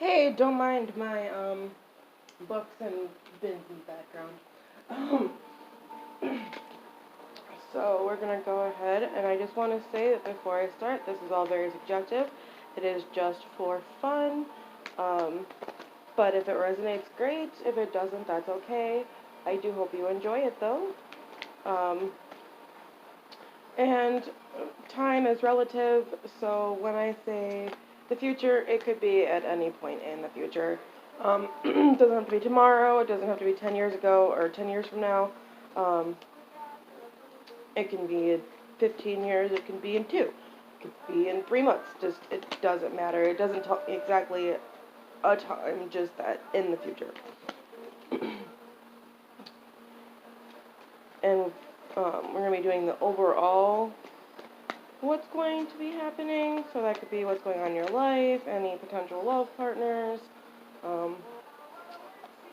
Hey, don't mind my books and bins in the background. So we're gonna go ahead, and I just want to say that before I start, this is all very subjective. It is just for fun. Um, but if it resonates, great. If it doesn't, that's okay. I do hope you enjoy it though. Um, and time is relative, so when I say the future, it could be at any point in the future. It doesn't have to be tomorrow, it doesn't have to be 10 years ago or 10 years from now. Um, it can be in 15 years, it can be in 2, it could be in 3 months. Just, it doesn't matter. It doesn't tell exactly a time, just that in the future. And we're going to be doing the overall what's going to be happening. So that could be what's going on in your life, any potential love partners. Um,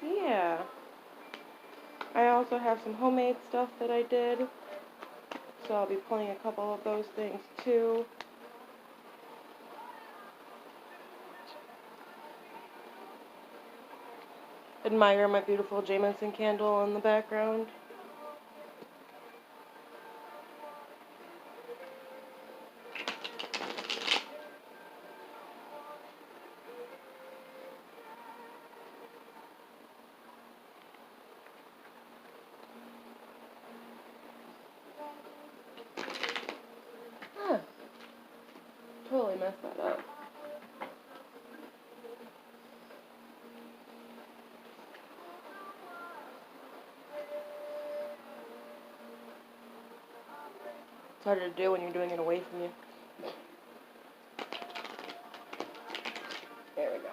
yeah. I also have some homemade stuff that I did. So I'll be pulling a couple of those things too. Admire my beautiful Jameson candle in the background. Ah, totally messed that up. It's harder to do when you're doing it away from you. There we go.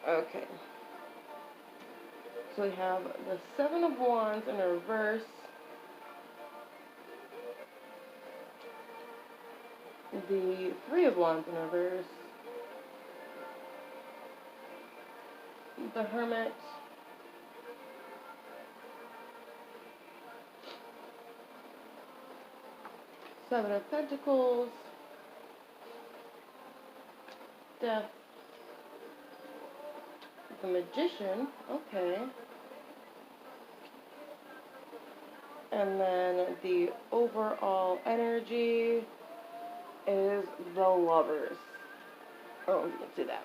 Okay. So we have the Seven of Wands in reverse. The Three of Wands in reverse. The Hermit. Seven of Pentacles. Death. The Magician. Okay. And then the overall energy is the Lovers. Oh, you can see that.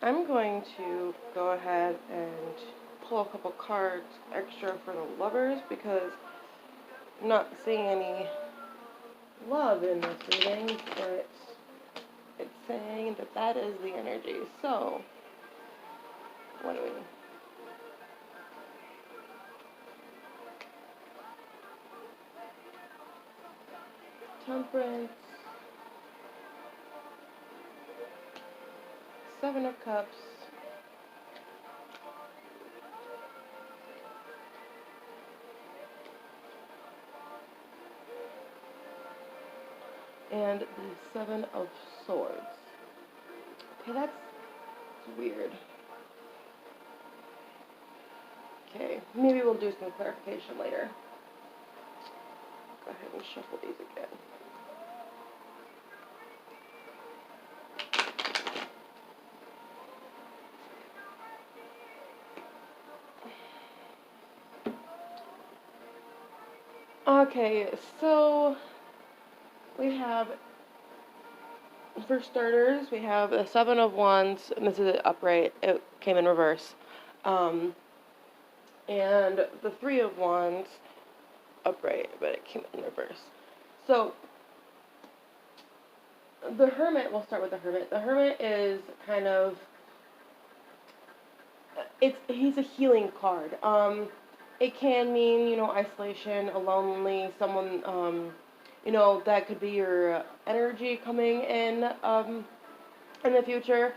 I'm going to go ahead and pull a couple cards extra for the Lovers because I'm not seeing any love in this reading, but it's saying that that is the energy. So, what do we... Temperance, Seven of Cups, and the Seven of Swords. Okay, that's weird. Okay, maybe we'll do some clarification later. Go ahead and shuffle these again. Okay, so we have, for starters, we have the Seven of Wands, and this is upright. It came in reverse. And the Three of Wands, upright, but it came in reverse. So, the Hermit, we'll start with the Hermit. The Hermit is kind of, he's a healing card. It can mean, isolation, a lonely, someone, that could be your energy coming in the future.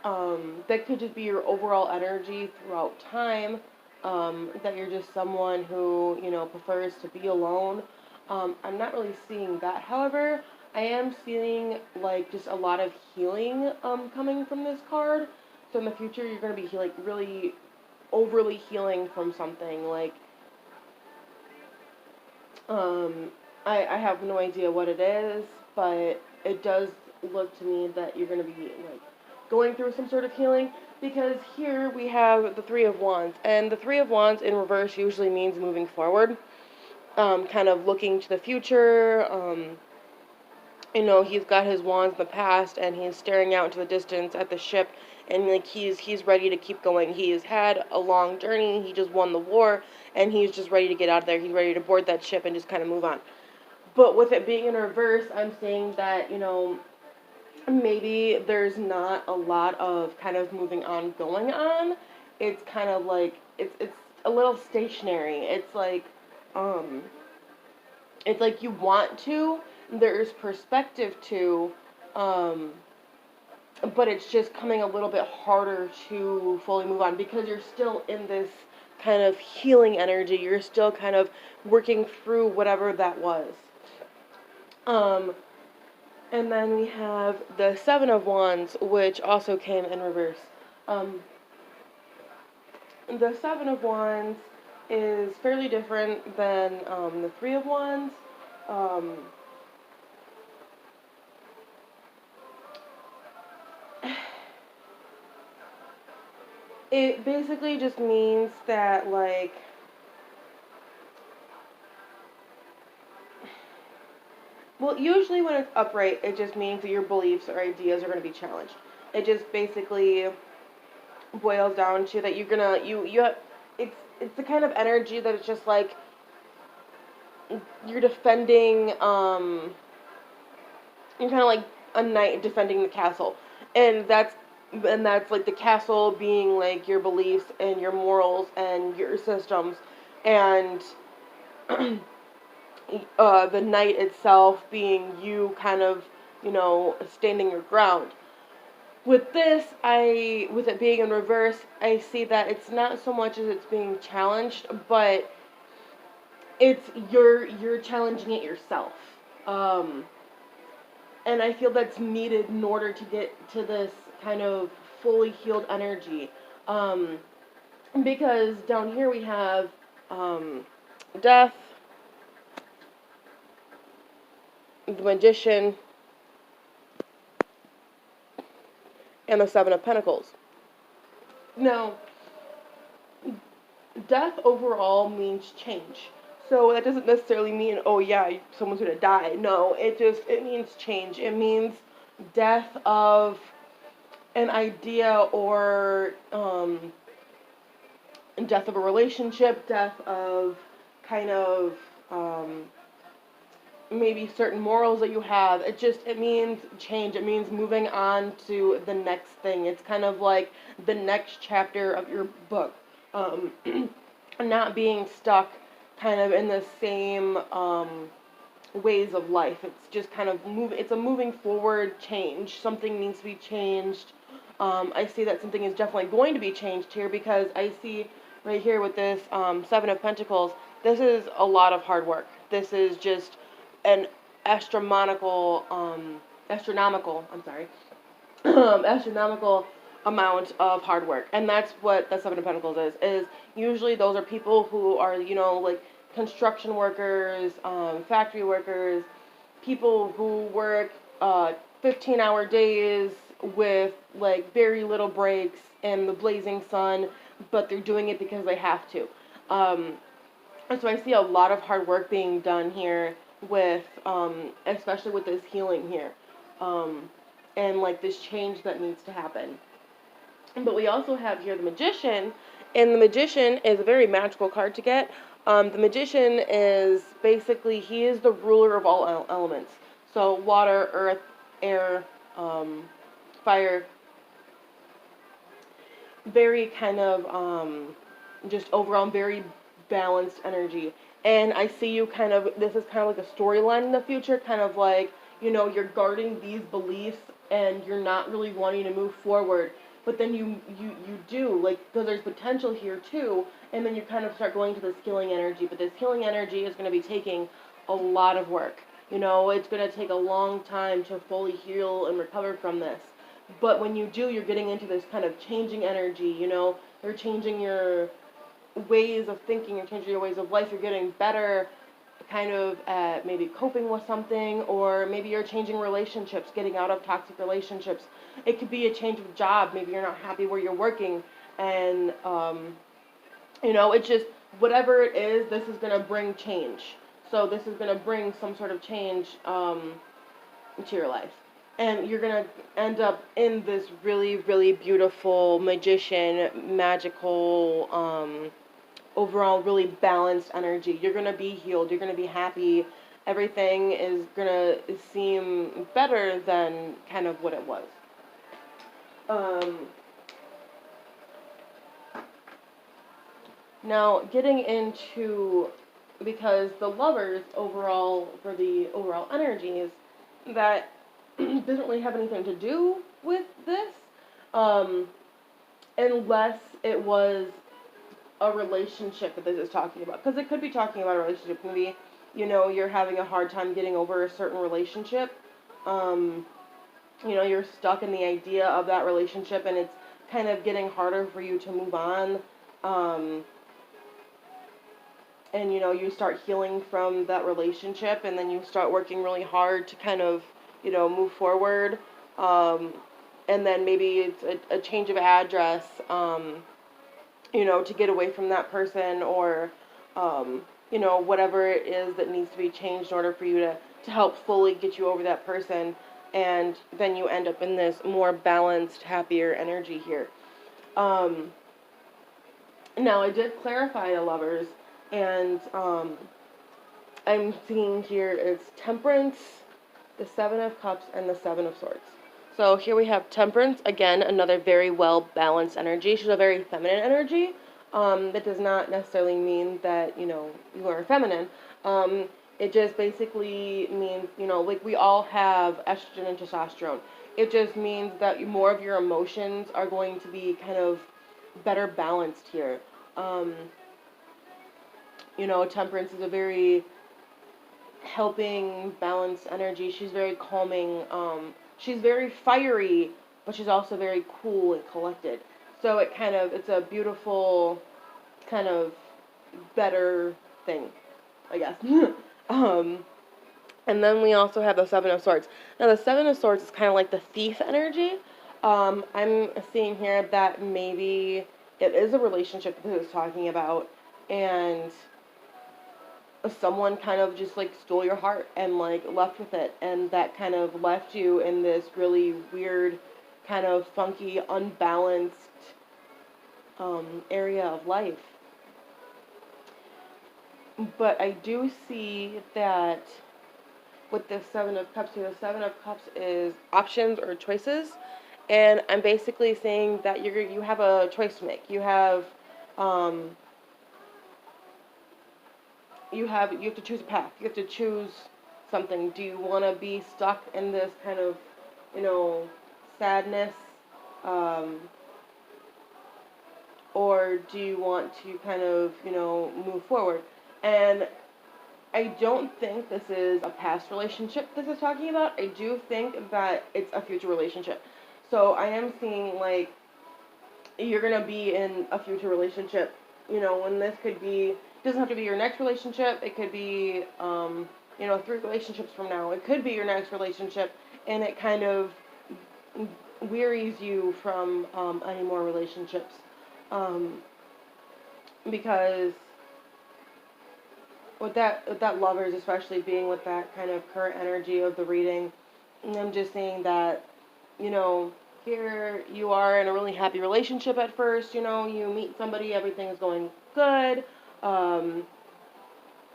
That could just be your overall energy throughout time. That you're just someone who, prefers to be alone. I'm not really seeing that. However, I am seeing, like, just a lot of healing, coming from this card. So in the future, you're going to be like really overly healing from something. Like, um, I have no idea what it is, but it does look to me that you're going to be like going through some sort of healing. Because here we have the Three of Wands, and the Three of Wands in reverse usually means moving forward, kind of looking to the future. He's got his wands in the past, and he's staring out into the distance at the ship, and like he's ready to keep going. He's had a long journey. He just won the war, and he's just ready to get out of there. He's ready to board that ship and just kind of move on. But with it being in reverse, I'm saying that maybe there's not a lot of kind of moving on going on. It's kind of like it's a little stationary. Um it's like you want to, there's perspective to, um, but it's just coming a little bit harder to fully move on because you're still in this kind of healing energy. You're still kind of working through whatever that was. Um, and then we have the Seven of Wands, which also came in reverse. Um, the Seven of Wands is fairly different than the Three of Wands. Um, It basically just means that, like, well, usually when it's upright, it just means that your beliefs or ideas are going to be challenged. It just basically boils down to that you're gonna you have, it's the kind of energy that it's just like you're defending you're kind of like a knight defending the castle, and that's like the castle being like your beliefs and your morals and your systems, and the knight itself being you kind of, standing your ground. With it being in reverse, I see that it's not so much as it's being challenged, but it's you're challenging it yourself. Um, and I feel that's needed in order to get to this kind of fully healed energy. Um, because down here we have death, the magician, and the Seven of Pentacles. Now, death overall means change. So that doesn't necessarily mean, oh yeah, someone's gonna die. No, it means change. It means death of an idea, or death of a relationship, death of kind of um, maybe certain morals that you have. It means change. It means moving on to the next thing. It's kind of like the next chapter of your book. Um, not being stuck kind of in the same ways of life. It's just kind of it's a moving forward change. Something needs to be changed. I see that something is definitely going to be changed here because I see right here with this Seven of Pentacles, this is a lot of hard work. This is just an astronomical, I'm sorry, astronomical amount of hard work. And that's what the Seven of Pentacles is usually those are people who are, like construction workers, factory workers, people who work 15-hour days with like very little breaks in the blazing sun, but they're doing it because they have to. Um, and so I see a lot of hard work being done here with, especially with this healing here, and like this change that needs to happen. But we also have here the Magician, and the Magician is a very magical card to get. The Magician is basically, he is the ruler of all elements. So water, earth, air, fire, very kind of just overall very balanced energy. And I see you kind of, this is kind of like a storyline in the future, kind of like, you're guarding these beliefs and you're not really wanting to move forward. But then you do, like, because there's potential here too, and then you kind of start going to this healing energy. But this healing energy is going to be taking a lot of work. It's going to take a long time to fully heal and recover from this. But when you do, you're getting into this kind of changing energy, you know, you're changing your ways of thinking, you're changing your ways of life, you're getting better kind of at maybe coping with something, or maybe you're changing relationships, getting out of toxic relationships. It could be a change of job, maybe you're not happy where you're working, and you know, it's just whatever it is, this is going to bring change. So this is going to bring some sort of change into your life. And you're going to end up in this really, really beautiful, magician, magical, overall really balanced energy. You're going to be healed. You're going to be happy. Everything is going to seem better than kind of what it was. Um, Now, getting into, because the lovers overall, for the overall energies, that doesn't really have anything to do with this, um, unless it was a relationship that this is talking about. Because it could be talking about a relationship. Maybe, you know, you're having a hard time getting over a certain relationship. Um, you know, you're stuck in the idea of that relationship and it's kind of getting harder for you to move on. Um, and you know you start healing from that relationship and then you start working really hard to kind of you know move forward, um, and then maybe it's a change of address, you know, to get away from that person, or you know whatever it is that needs to be changed in order for you to help fully get you over that person, and then you end up in this more balanced happier energy here. um, Now I did clarify the lovers, and I'm seeing here it's Temperance, the Seven of Cups, and the Seven of Swords. So here we have Temperance, again, another very well balanced energy. She's a very feminine energy. That does not necessarily mean that, you know, you are feminine. Um, it just basically means, you know, like we all have estrogen and testosterone. It just means that more of your emotions are going to be kind of better balanced here. Um, you know, Temperance is a very helping balance energy. She's very calming. She's very fiery, but she's also very cool and collected. So it's a beautiful kind of better thing, I guess. um, and then we also have the Seven of Swords. Now the Seven of Swords is kind of like the thief energy. I'm seeing here that maybe it is a relationship that this is talking about, and someone kind of just like stole your heart and like left with it, and that kind of left you in this really weird kind of funky unbalanced area of life. But I do see that with the Seven of Cups here, the Seven of Cups is options or choices, and I'm basically saying that you have a choice to make. Um, you have to choose a path. You have to choose something. Do you want to be stuck in this kind of, you know, sadness, um, or do you want to kind of, you know, move forward? And I don't think this is a past relationship this is talking about. I do think that it's a future relationship. So I am seeing like you're gonna be in a future relationship. You know, when this could be, it doesn't have to be your next relationship. It could be, you know, 3 relationships from now. It could be your next relationship, and it kind of wearies you from any more relationships, um, because with that lovers, especially being with that kind of current energy of the reading, and I'm just saying that, you know, here you are in a really happy relationship at first, you know, you meet somebody, everything's going good. Um,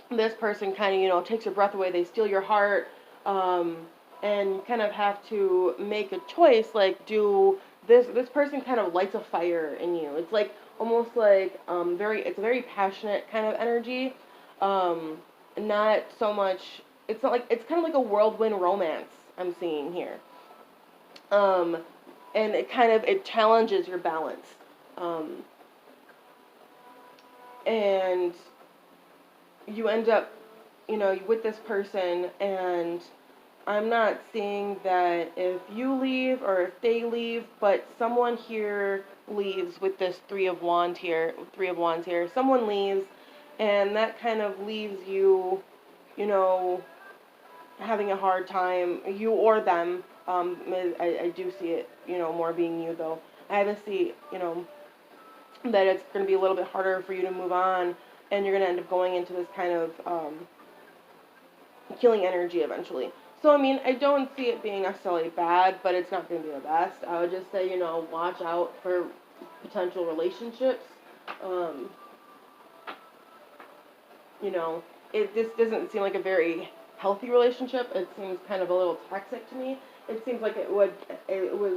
this person kind of, you know, takes your breath away, they steal your heart, um, and you kind of have to make a choice, like, this person kind of lights a fire in you. It's like, almost like, it's a very passionate kind of energy, um, not so much, it's not like, it's kind of like a whirlwind romance I'm seeing here. Um, and it challenges your balance. Um, and you end up, you know, with this person, and I'm not seeing that if you leave or if they leave, but someone here leaves with this Three of Wands here. Someone leaves, and that kind of leaves you, you know, having a hard time, you or them. I do see it, more being you though. I have to see, that it's going to be a little bit harder for you to move on, and you're going to end up going into this kind of healing energy eventually. So, I mean, I don't see it being necessarily bad, but it's not going to be the best. I would just say, watch out for potential relationships. Um, you know, this doesn't seem like a very healthy relationship. It seems kind of a little toxic to me. It seems like it was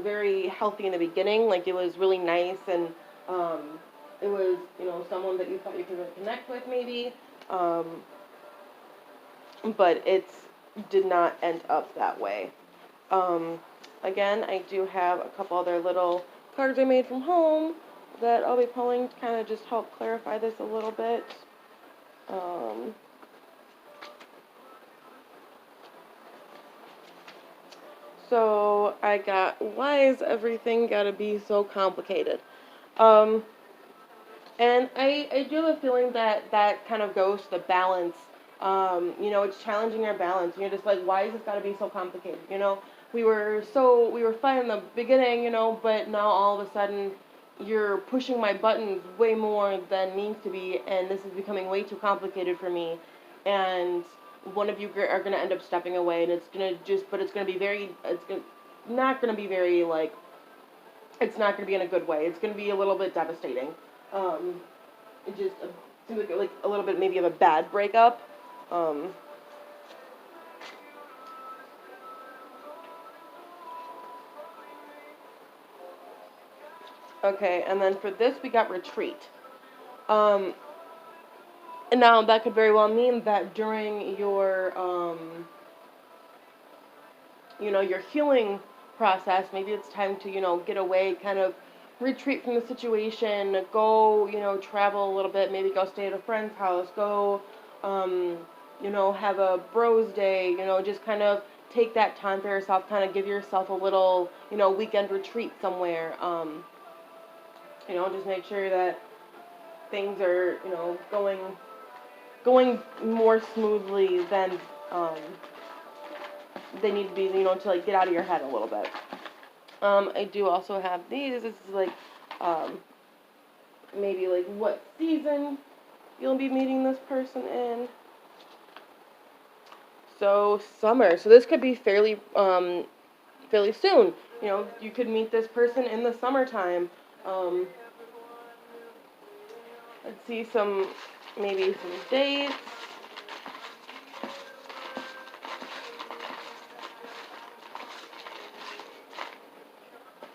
very healthy in the beginning, like it was really nice, and um, it was, someone that you thought you could really connect with maybe, um, but it did not end up that way. Um, Again, I do have a couple other little cards I made from home that I'll be pulling to kind of just help clarify this a little bit. Um, so I got, why is everything gotta be so complicated? Um, and I do have a feeling that that kind of goes to the balance. It's challenging our balance. You're just like, why is this gotta be so complicated? We were fine in the beginning, but now all of a sudden you're pushing my buttons way more than needs to be, and this is becoming way too complicated for me. And one of you are gonna end up stepping away, and it's gonna be not gonna be very like, it's not gonna be in a good way. It's gonna be a little bit devastating. Um, it just seems like a little bit maybe of a bad breakup. Um, okay, and then for this we got retreat. Um, and now that could very well mean that during your healing process, maybe it's time to, get away, kind of retreat from the situation, go, travel a little bit, maybe go stay at a friend's house, go, um, have a bros day, just kind of take that time for yourself, kind of give yourself a little, weekend retreat somewhere. Just make sure that things are, going more smoothly than um, they need to be, to like get out of your head a little bit. I do also have these. This is like, um, maybe like what season you'll be meeting this person in. So summer. So this could be fairly soon. You could meet this person in the summertime. Um, let's see maybe some dates.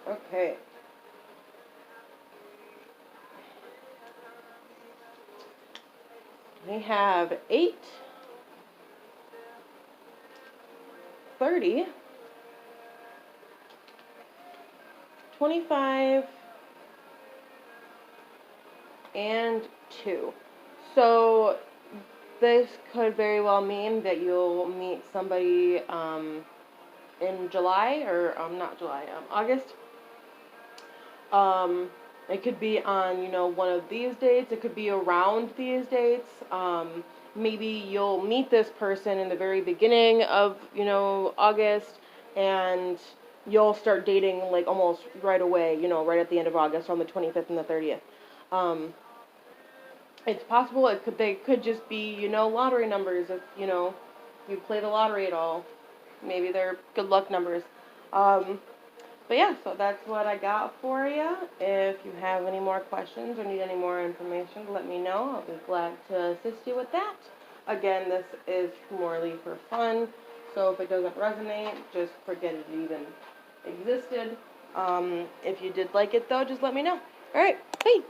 Okay. We have 8, 30, 25, and 2. So this could very well mean that you'll meet somebody in July, or not July, August. It could be on, one of these dates. It could be around these dates. Maybe you'll meet this person in the very beginning of, August, and you'll start dating like almost right away, right at the end of August, on the 25th and the 30th. Um, it's possible they could just be, lottery numbers if, you play the lottery at all. Maybe they're good luck numbers. Um, but yeah, so that's what I got for you. If you have any more questions or need any more information, let me know. I'll be glad to assist you with that. Again, this is morely for fun, so if it doesn't resonate, just forget it even existed. If you did like it though, just let me know. Alright, bye!